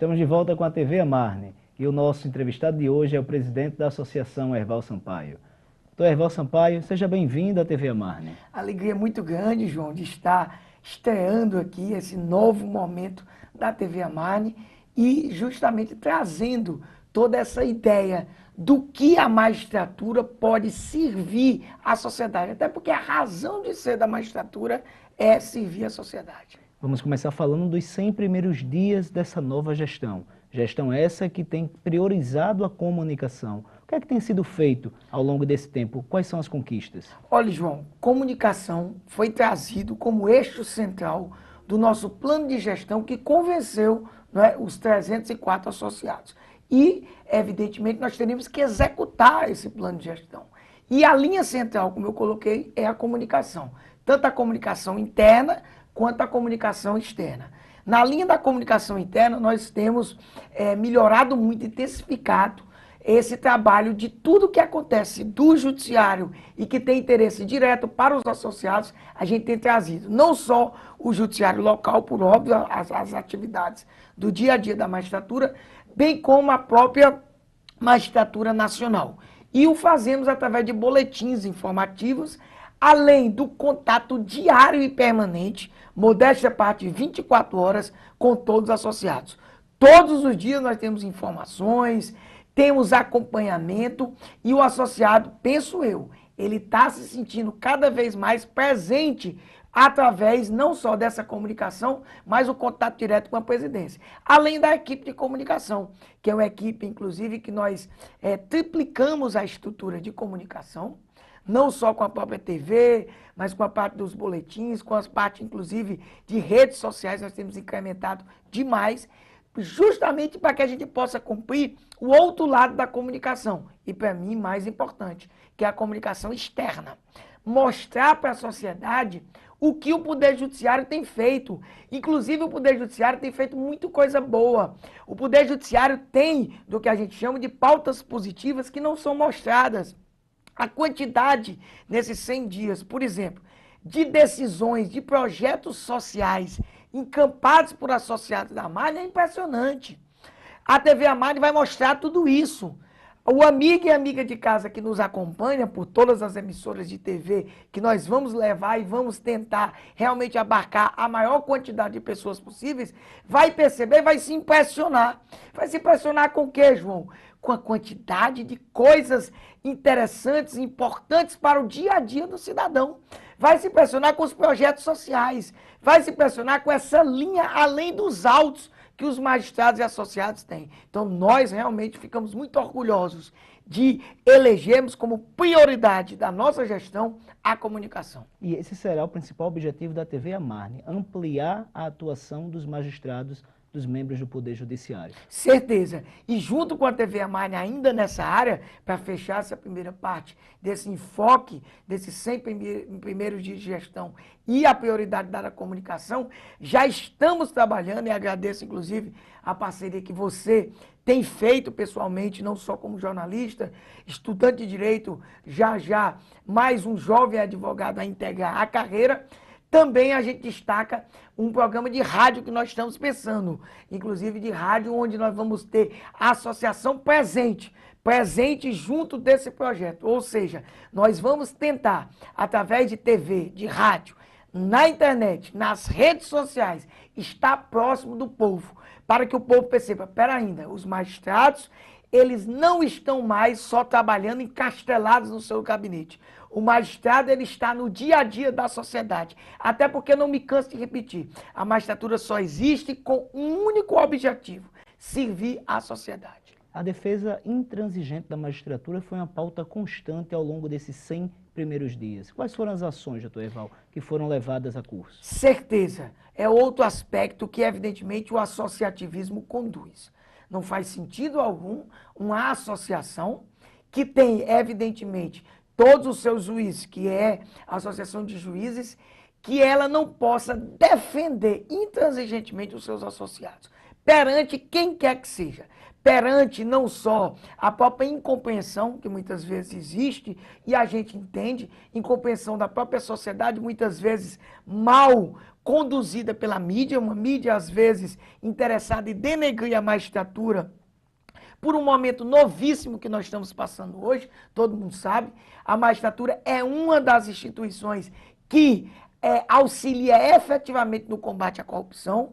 Estamos de volta com a TV Amarne e o nosso entrevistado de hoje é o presidente da Associação Herval Sampaio. Doutor Herval Sampaio, seja bem-vindo à TV Amarne. Alegria muito grande, João, de estar estreando aqui esse novo momento da TV Amarne e justamente trazendo toda essa ideia do que a magistratura pode servir à sociedade. Até porque a razão de ser da magistratura é servir à sociedade. Vamos começar falando dos 100 primeiros dias dessa nova gestão. Gestão essa que tem priorizado a comunicação. O que é que tem sido feito ao longo desse tempo? Quais são as conquistas? Olha, João, comunicação foi trazido como eixo central do nosso plano de gestão que convenceu, os 304 associados. E, evidentemente, nós teríamos que executar esse plano de gestão. E a linha central, como eu coloquei, é a comunicação. Tanto a comunicação interna quanto a comunicação externa. Na linha da comunicação interna, nós temos melhorado muito, intensificado esse trabalho de tudo que acontece do judiciário e que tem interesse direto para os associados, a gente tem trazido. Não só o judiciário local, por óbvio, as atividades do dia a dia da magistratura, bem como a própria magistratura nacional. E o fazemos através de boletins informativos, além do contato diário e permanente, modéstia à parte, 24 horas, com todos os associados. Todos os dias nós temos informações, temos acompanhamento e o associado, penso eu, ele está se sentindo cada vez mais presente através não só dessa comunicação, mas o contato direto com a presidência. Além da equipe de comunicação, que é uma equipe, inclusive, que nós triplicamos a estrutura de comunicação, não só com a própria TV, mas com a parte dos boletins, com as partes, inclusive, de redes sociais, nós temos incrementado demais, justamente para que a gente possa cumprir o outro lado da comunicação. E, para mim, mais importante, que é a comunicação externa. Mostrar para a sociedade o que o Poder Judiciário tem feito. Inclusive, o Poder Judiciário tem feito muita coisa boa. O Poder Judiciário tem do que a gente chama de pautas positivas que não são mostradas. A quantidade nesses 100 dias, por exemplo, de decisões, de projetos sociais encampados por associados da Amarne é impressionante. A TV Amarne vai mostrar tudo isso. O amigo e amiga de casa que nos acompanha por todas as emissoras de TV que nós vamos levar e vamos tentar realmente abarcar a maior quantidade de pessoas possíveis, vai perceber, vai se impressionar. Vai se impressionar com o quê, João? Com a quantidade de coisas interessantes, importantes para o dia a dia do cidadão. Vai se impressionar com os projetos sociais. Vai se impressionar com essa linha além dos autos que os magistrados e associados têm. Então, nós realmente ficamos muito orgulhosos de elegermos como prioridade da nossa gestão a comunicação. E esse será o principal objetivo da TV Amarne, ampliar a atuação dos magistrados, dos membros do Poder Judiciário. Certeza. E junto com a TV Amarne, ainda nessa área, para fechar essa primeira parte desse enfoque, desses 100 primeiros dias de gestão e a prioridade dada à comunicação, já estamos trabalhando, e agradeço inclusive a parceria que você tem feito pessoalmente, não só como jornalista, estudante de direito, já mais um jovem advogado a integrar a carreira. Também a gente destaca um programa de rádio que nós estamos pensando, inclusive de rádio onde nós vamos ter a associação presente junto desse projeto. Ou seja, nós vamos tentar, através de TV, de rádio, na internet, nas redes sociais, estar próximo do povo, para que o povo perceba, pera ainda, os magistrados, eles não estão mais só trabalhando encastelados no seu gabinete. O magistrado, ele está no dia a dia da sociedade. Até porque, não me canso de repetir, a magistratura só existe com um único objetivo: servir à sociedade. A defesa intransigente da magistratura foi uma pauta constante ao longo desses 100 primeiros dias. Quais foram as ações, doutor Herval, que foram levadas a curso? Certeza. É outro aspecto que, evidentemente, o associativismo conduz. Não faz sentido algum uma associação que tem, evidentemente, todos os seus juízes, que é a Associação de Juízes, que ela não possa defender intransigentemente os seus associados. perante quem quer que seja. Perante não só a própria incompreensão, que muitas vezes existe, e a gente entende, incompreensão da própria sociedade, muitas vezes mal conduzida pela mídia, uma mídia às vezes interessada em denegrir a magistratura, por um momento novíssimo que nós estamos passando hoje, todo mundo sabe, a magistratura é uma das instituições que auxilia efetivamente no combate à corrupção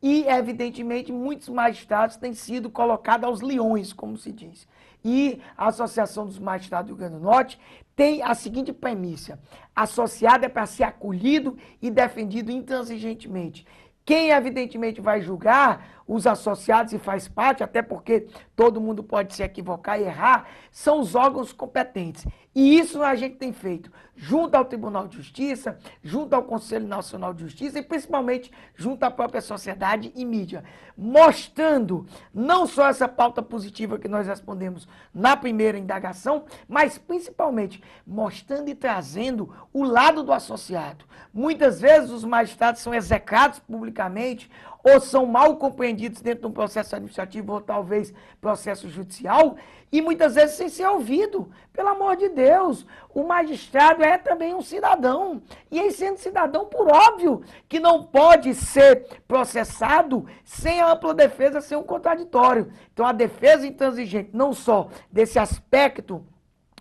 e, evidentemente, muitos magistrados têm sido colocados aos leões, como se diz. E a Associação dos Magistrados do Rio Grande do Norte tem a seguinte premissa: associado é para ser acolhido e defendido intransigentemente. Quem, evidentemente, vai julgar os associados e faz parte, até porque todo mundo pode se equivocar e errar, são os órgãos competentes. E isso a gente tem feito junto ao Tribunal de Justiça, junto ao Conselho Nacional de Justiça e principalmente junto à própria sociedade e mídia, mostrando não só essa pauta positiva que nós respondemos na primeira indagação, mas principalmente mostrando e trazendo o lado do associado. Muitas vezes os magistrados são execrados publicamente ou são mal compreendidos dentro de um processo administrativo ou talvez processo judicial, e muitas vezes sem ser ouvido. Pelo amor de Deus, o magistrado é também um cidadão, e em sendo cidadão, por óbvio, que não pode ser processado sem a ampla defesa, sem um contraditório. Então a defesa intransigente, não só desse aspecto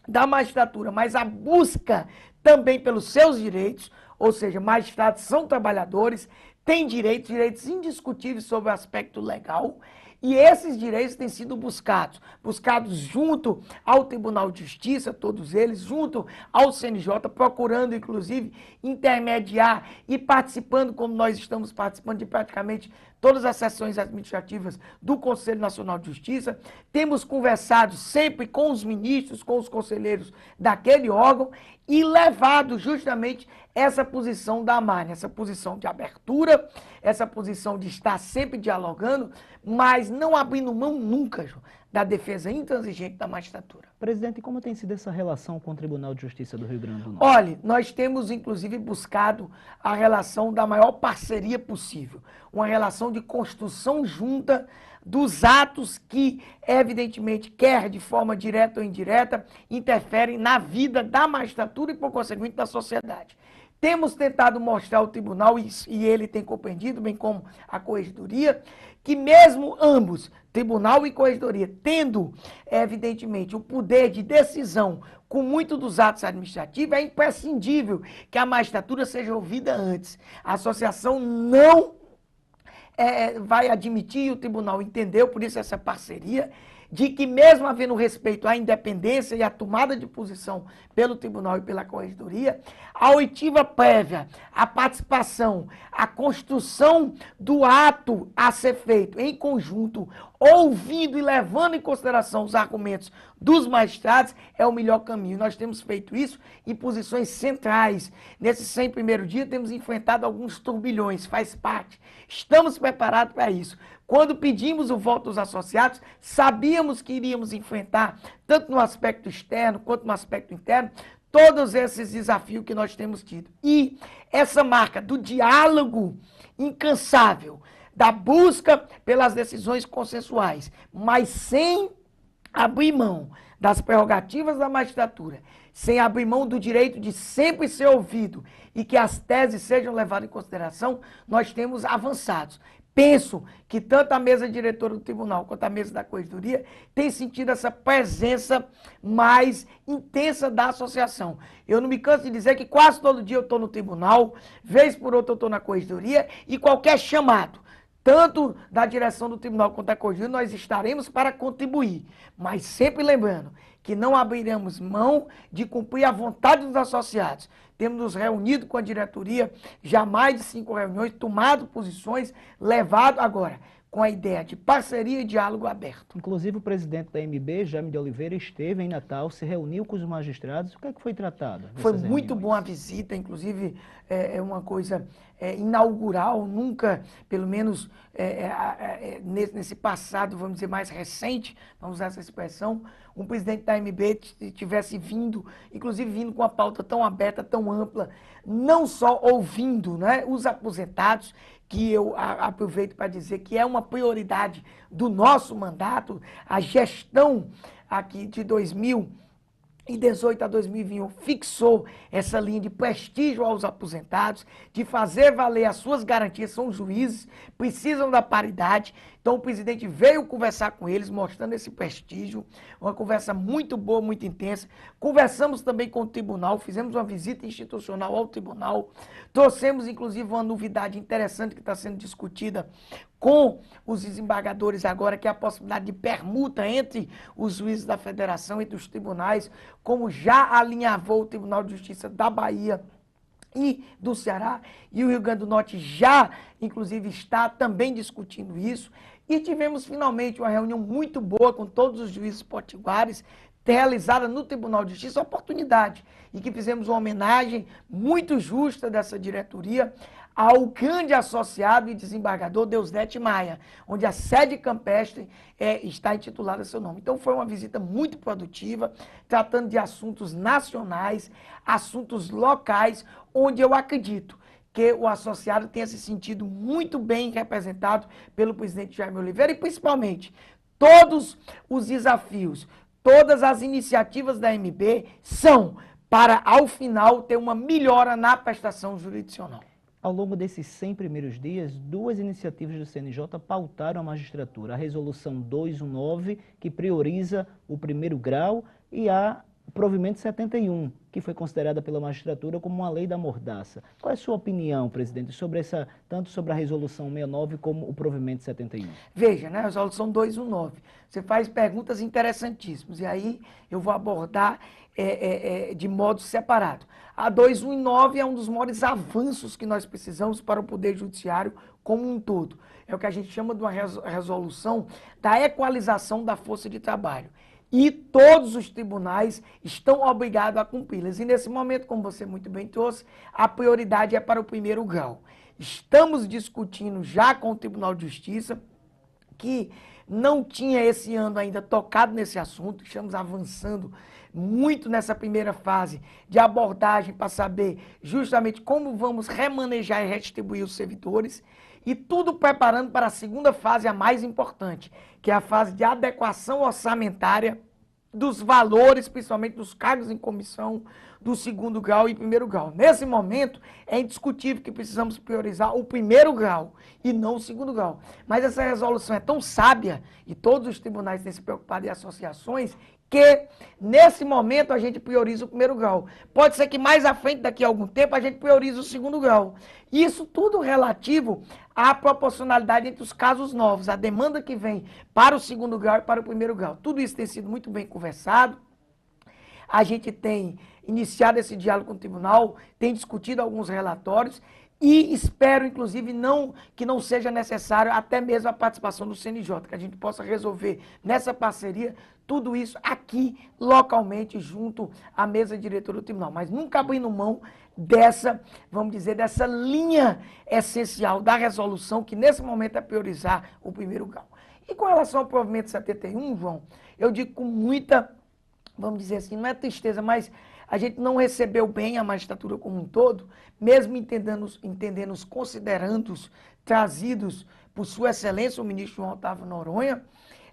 da magistratura, mas a busca também pelos seus direitos, ou seja, magistrados são trabalhadores, têm direitos indiscutíveis sobre o aspecto legal, e esses direitos têm sido buscados junto ao Tribunal de Justiça, todos eles, junto ao CNJ, procurando, inclusive, intermediar e participando, como nós estamos participando de praticamente todas as sessões administrativas do Conselho Nacional de Justiça. Temos conversado sempre com os ministros, com os conselheiros daquele órgão e levado justamente essa posição da AMARNE, essa posição de abertura, essa posição de estar sempre dialogando, mas não abrindo mão nunca, João, da defesa intransigente da magistratura. Presidente, como tem sido essa relação com o Tribunal de Justiça do Rio Grande do Norte? Olha, nós temos inclusive buscado a relação da maior parceria possível, uma relação de construção junta dos atos que, evidentemente, quer de forma direta ou indireta, interferem na vida da magistratura e, por conseguinte, da sociedade. Temos tentado mostrar ao tribunal, e ele tem compreendido, bem como a corregedoria, que mesmo ambos, tribunal e corregedoria, tendo, evidentemente, o poder de decisão com muito dos atos administrativos, é imprescindível que a magistratura seja ouvida antes. A associação não vai admitir, e o tribunal entendeu, por isso essa parceria, de que mesmo havendo respeito à independência e à tomada de posição pelo tribunal e pela corregedoria, a oitiva prévia, a participação, a construção do ato a ser feito em conjunto, ouvindo e levando em consideração os argumentos dos magistrados, é o melhor caminho. Nós temos feito isso em posições centrais. Nesses 100 primeiros dias temos enfrentado alguns turbilhões, faz parte. Estamos preparados para isso. Quando pedimos o voto dos associados, sabíamos que iríamos enfrentar, tanto no aspecto externo quanto no aspecto interno, todos esses desafios que nós temos tido. E essa marca do diálogo incansável, da busca pelas decisões consensuais, mas sem abrir mão das prerrogativas da magistratura, sem abrir mão do direito de sempre ser ouvido e que as teses sejam levadas em consideração, nós temos avançados. Penso que tanto a mesa diretora do tribunal quanto a mesa da corregedoria tem sentido essa presença mais intensa da associação. Eu não me canso de dizer que quase todo dia eu estou no tribunal, vez por outra eu estou na corregedoria, e qualquer chamado, tanto da direção do tribunal quanto da corregedoria, nós estaremos para contribuir. Mas sempre lembrando que não abriremos mão de cumprir a vontade dos associados. Temos nos reunido com a diretoria, já mais de 5 reuniões, tomado posições, levado agora com a ideia de parceria e diálogo aberto. Inclusive o presidente da MB, Jaime de Oliveira, esteve em Natal, se reuniu com os magistrados. O que é que foi tratado? Foi muito boa a visita, inclusive é uma coisa inaugural, nunca, pelo menos nesse passado, vamos dizer, mais recente, vamos usar essa expressão, um presidente da AMB tivesse vindo, inclusive vindo com uma pauta tão aberta, tão ampla, não só ouvindo, né, os aposentados, que eu aproveito para dizer que é uma prioridade do nosso mandato, a gestão aqui de 2018 a 2021 fixou essa linha de prestígio aos aposentados, de fazer valer as suas garantias, são juízes, precisam da paridade. Então o presidente veio conversar com eles, mostrando esse prestígio, uma conversa muito boa, muito intensa. Conversamos também com o tribunal, fizemos uma visita institucional ao tribunal, trouxemos inclusive uma novidade interessante que está sendo discutida com os desembargadores agora, que é a possibilidade de permuta entre os juízes da federação, entre os tribunais, como já alinhavou o Tribunal de Justiça da Bahia e do Ceará, e o Rio Grande do Norte já, inclusive, está também discutindo isso. E tivemos finalmente uma reunião muito boa com todos os juízes potiguares, realizada no Tribunal de Justiça, oportunidade, e que fizemos uma homenagem muito justa dessa diretoria ao grande associado e desembargador Deusdete Maia, onde a sede campestre está intitulada a seu nome. Então foi uma visita muito produtiva, tratando de assuntos nacionais, assuntos locais, onde eu acredito que o associado tenha se sentido muito bem representado pelo presidente Jaime Oliveira e, principalmente, todos os desafios, todas as iniciativas da AMB são para, ao final, ter uma melhora na prestação jurisdicional. Ao longo desses 100 primeiros dias, duas iniciativas do CNJ pautaram a magistratura. A Resolução 219, que prioriza o primeiro grau, e a Provimento 71, que foi considerada pela magistratura como uma lei da mordaça. Qual é a sua opinião, presidente, sobre tanto sobre a Resolução 69 como o Provimento 71? Veja, né, a Resolução 219, você faz perguntas interessantíssimas, e aí eu vou abordar de modo separado. A 219 é um dos maiores avanços que nós precisamos para o Poder Judiciário como um todo. É o que a gente chama de uma resolução da equalização da força de trabalho. E todos os tribunais estão obrigados a cumpri-las. E nesse momento, como você muito bem trouxe, a prioridade é para o primeiro grau. Estamos discutindo já com o Tribunal de Justiça, que não tinha esse ano ainda tocado nesse assunto, estamos avançando muito nessa primeira fase de abordagem para saber justamente como vamos remanejar e redistribuir os servidores, e tudo preparando para a segunda fase, a mais importante, que é a fase de adequação orçamentária dos valores, principalmente dos cargos em comissão do segundo grau e primeiro grau. Nesse momento, é indiscutível que precisamos priorizar o primeiro grau e não o segundo grau. Mas essa resolução é tão sábia, e todos os tribunais têm se preocupado, e associações, que nesse momento a gente prioriza o primeiro grau. Pode ser que mais à frente, daqui a algum tempo, a gente priorize o segundo grau. Isso tudo relativo à proporcionalidade entre os casos novos, a demanda que vem para o segundo grau e para o primeiro grau. Tudo isso tem sido muito bem conversado. A gente tem iniciado esse diálogo com o tribunal, tem discutido alguns relatórios, e espero, inclusive, que não seja necessário até mesmo a participação do CNJ, que a gente possa resolver nessa parceria tudo isso aqui, localmente, junto à mesa diretora do tribunal. Mas nunca abrindo mão dessa, vamos dizer, dessa linha essencial da resolução, que nesse momento é priorizar o primeiro grau. E com relação ao provimento 71, João, eu digo com muita, vamos dizer assim, não é tristeza, mas a gente não recebeu bem a magistratura como um todo, mesmo entendendo os considerandos trazidos por Sua Excelência, o ministro João Otávio Noronha.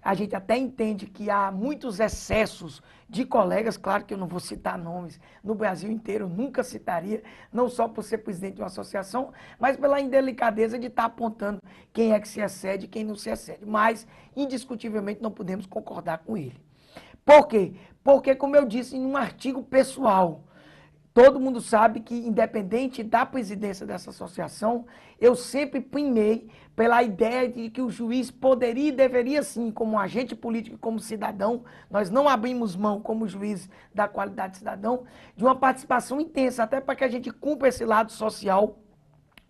A gente até entende que há muitos excessos de colegas, claro que eu não vou citar nomes, no Brasil inteiro, nunca citaria, não só por ser presidente de uma associação, mas pela indelicadeza de estar apontando quem é que se excede e quem não se excede. Mas, indiscutivelmente, não podemos concordar com ele. Por quê? Porque, como eu disse em um artigo pessoal, todo mundo sabe que, independente da presidência dessa associação, eu sempre primei pela ideia de que o juiz poderia e deveria, sim, como agente político e como cidadão, nós não abrimos mão, como juiz da qualidade de cidadão, de uma participação intensa, até para que a gente cumpra esse lado social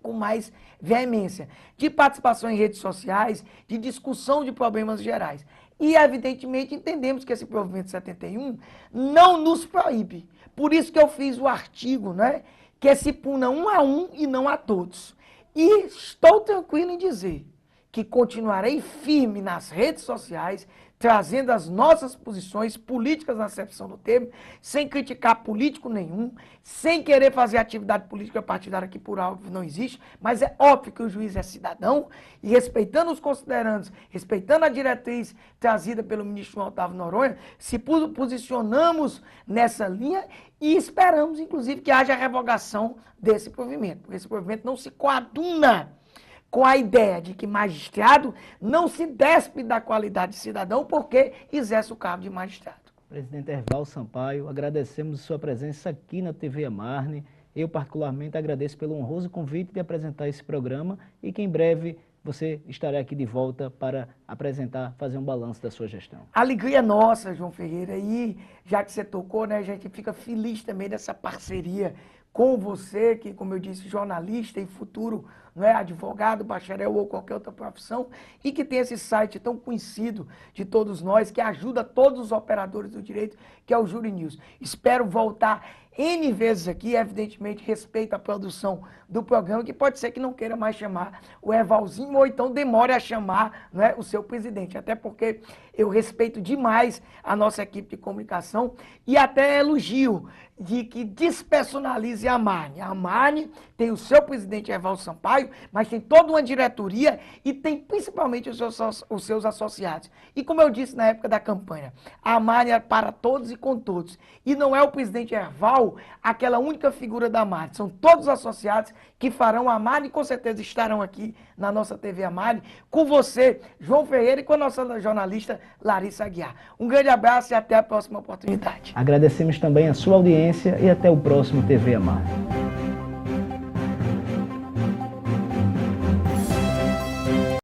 com mais veemência, de participação em redes sociais, de discussão de problemas gerais. E, evidentemente, entendemos que esse provimento 71 não nos proíbe. Por isso que eu fiz o artigo, né, que se puna um a um e não a todos. E estou tranquilo em dizer que continuarei firme nas redes sociais, trazendo as nossas posições políticas na acepção do termo, sem criticar político nenhum, sem querer fazer atividade política partidária que por óbvio não existe, mas é óbvio que o juiz é cidadão e respeitando os considerandos, respeitando a diretriz trazida pelo ministro João Otávio Noronha, se posicionamos nessa linha e esperamos, inclusive, que haja revogação desse provimento, porque esse provimento não se coaduna com a ideia de que magistrado não se despe da qualidade de cidadão porque exerce o cargo de magistrado. Presidente Erval Sampaio, agradecemos sua presença aqui na TV Amarne. Eu, particularmente, agradeço pelo honroso convite de apresentar esse programa e que em breve você estará aqui de volta para apresentar, fazer um balanço da sua gestão. Alegria nossa, João Ferreira, e já que você tocou, né, a gente fica feliz também dessa parceria com você, que, como eu disse, jornalista e futuro, não é, advogado, bacharel ou qualquer outra profissão, e que tem esse site tão conhecido de todos nós, que ajuda todos os operadores do direito, que é o Júri News. Espero voltar N vezes aqui, evidentemente respeito a produção do programa, que pode ser que não queira mais chamar o Ervalzinho, ou então demore a chamar, não é, o seu presidente, até porque eu respeito demais a nossa equipe de comunicação e até elogio de que despersonalize a Amarne. A Amarne tem o seu presidente Erval Sampaio, mas tem toda uma diretoria e tem principalmente os seus associados. E como eu disse na época da campanha, a Amarne é para todos e com todos. E não é o presidente Erval aquela única figura da Amarne. São todos os associados que farão a Amarne e com certeza estarão aqui na nossa TV Amarne, com você, João Ferreira, e com a nossa jornalista Larissa Aguiar. Um grande abraço e até a próxima oportunidade. Agradecemos também a sua audiência e até o próximo TV Amarne.